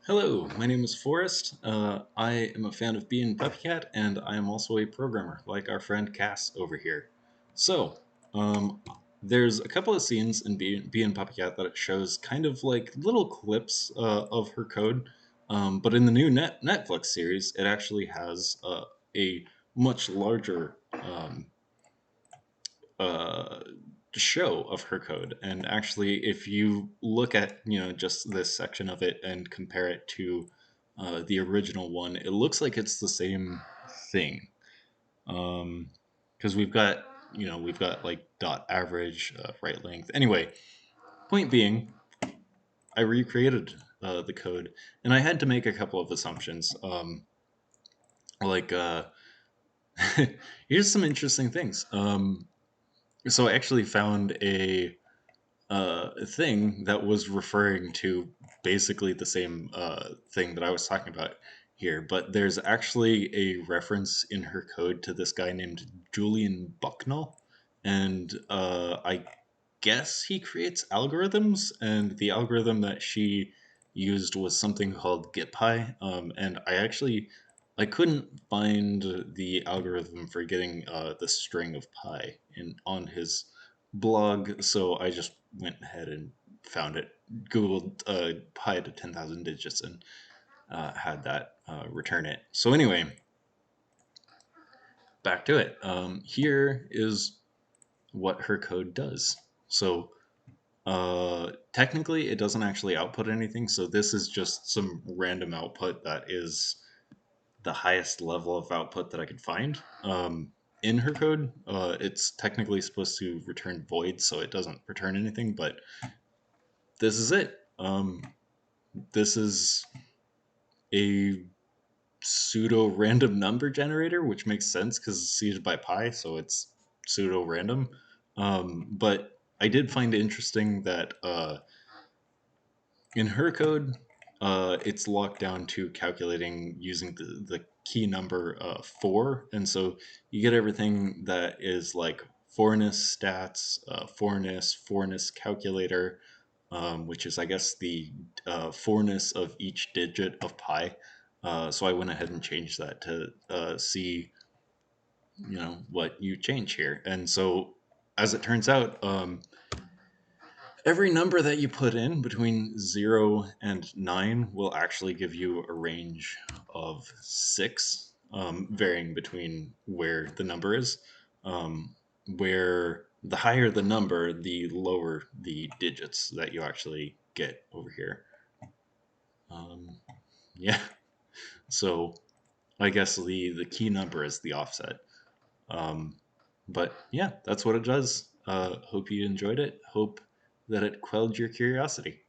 Hello, my name is Forrest. I am a fan of being Puppycat, and I am also a programmer, like our friend Cass over here. So, um, there's a couple of scenes in being Puppycat that it shows kind of like little clips of her code, but in the new Netflix series, it actually has a much larger uh, show of her code. And actually, if you look at just this section of it and compare it to the original one, it looks like it's the same thing. Because we've got like dot average, right length. Anyway, point being, I recreated the code, and I had to make a couple of assumptions. Like, here's some interesting things. So I actually found a thing that was referring to basically the same thing that I was talking about here, but there's actually a reference in her code to this guy named JulianBucknall, and I guess he creates algorithms, and the algorithm that she used was something called GitPy, and I couldn't find the algorithm for getting the string of pi in on his blog, so I just went ahead and found it, Googled pi to 10,000 digits, and had that return it. So anyway, back to it. Here is what her code does. So technically, it doesn't actually output anything. So this is just some random output that is the highest level of output that I could find. In her code, it's technically supposed to return void, so it doesn't return anything, but this is it. This is a pseudo random number generator, which makes sense because it's seeded by pi, so it's pseudo random. But I did find it interesting that in her code, it's locked down to calculating using the key number 4. And so you get everything that is like fourness stats, fourness calculator, which is, I guess, the fourness of each digit of pi. So I went ahead and changed that to see, what you change here. And so, as it turns out, every number that you put in between 0 and 9 will actually give you a range of 6, varying between where the number is. Where the higher the number, the lower the digits that you actually get over here. Um, yeah, so I guess the key number is the offset. Um, but yeah, that's what it does. Hope you enjoyed it. Hope that it quelled your curiosity.